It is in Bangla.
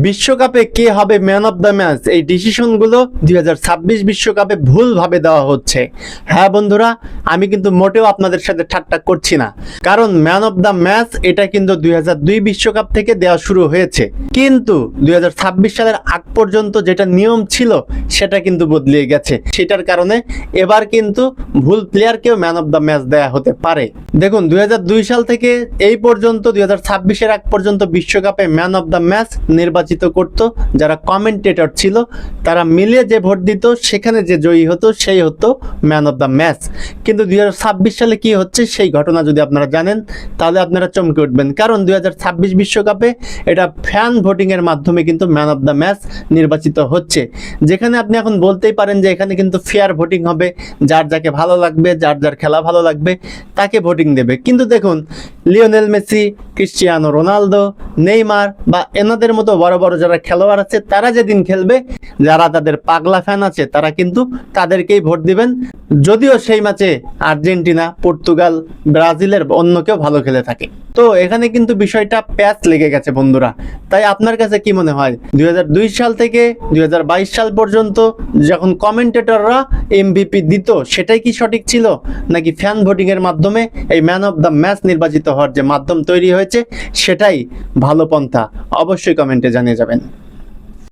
বিশ্বকাপে কে হবে ম্যান অফ দ্য ম্যাচ, এই ডিসিশনগুলো 2026 বিশ্বকাপে ভুলভাবে দেওয়া হচ্ছে। হ্যাঁ বন্ধুরা, আমি কিন্তু মোটেও আপনাদের সাথে ঠাট্টা করছি না, কারণ ম্যান অফ দ্য ম্যাচ এটা কিন্তু 2002 বিশ্বকাপ থেকে দেওয়া শুরু হয়েছে, কিন্তু 2026 সালের আগ পর্যন্ত যেটা নিয়ম ছিল সেটা কিন্তু বদলে গেছে। সেটার কারণে এবার কিন্তু ভুল প্লেয়ারকেও ম্যান অফ দ্য ম্যাচ দেওয়া হতে পারে। দেখুন 2002 সাল থেকে এই পর্যন্ত 2026-এর আগ পর্যন্ত বিশ্বকাপে ম্যান অফ দ্য ম্যাচ নির্বাচিত করত যারা কমেন্টেটর ছিল, তারা মিলিয়ে যে ভোট দিত সেখানে যে জয়ী হতো সেই হতো ম্যান অফ দ্য ম্যাচ। কিন্তু 2026 সালে কি হচ্ছে সেই ঘটনা যদি আপনারা জানেন তাহলে আপনারা চমকে উঠবেন, কারণ 2026 বিশ্বকাপে এটা ফ্যান ভোটিংয়ের মাধ্যমে কিন্তু ম্যান অফ দ্য ম্যাচ নির্বাচিত হচ্ছে, যেখানে আপনি এখন বলতেই পারেন যে এখানে কিন্তু ফেয়ার ভোটিং হবে, যার যাকে ভালো লাগবে, যার যার খেলা ভালো লাগবে তাকে ভোটিং দেবে। কিন্তু দেখুন Lionel Messi, Cristiano Ronaldo, Neymar বা এনাদের মতো বড় বড় যারা খেলোয়াড় আছে তারা যেদিন খেলবে, যারা তাদের পাগলা ফ্যান আছে তারা কিন্তু তাদেরকেই ভোট দিবেন, যদিও সেই ম্যাচে আর্জেন্টিনা, পর্তুগাল, ব্রাজিলের অন্য কেউ ভালো খেলে থাকে। তো এখানে কিন্তু বিষয়টা প্যাচ লেগে গেছে বন্ধুরা। তাই আপনার কাছে কি মনে হয় 2002 সাল থেকে 2022 সাল পর্যন্ত যখন কমেন্টেটররা এমভিপি দিত সেটাই কি সঠিক ছিল, নাকি ফ্যান ভোটিং এর মাধ্যমে এই ম্যান অফ দ্য ম্যাচ নির্বাচিত হওয়ার যে মাধ্যম তৈরি হয়েছে সেটাই ভালো পন্থা? অবশ্যই কমেন্টে জানিয়ে যাবেন।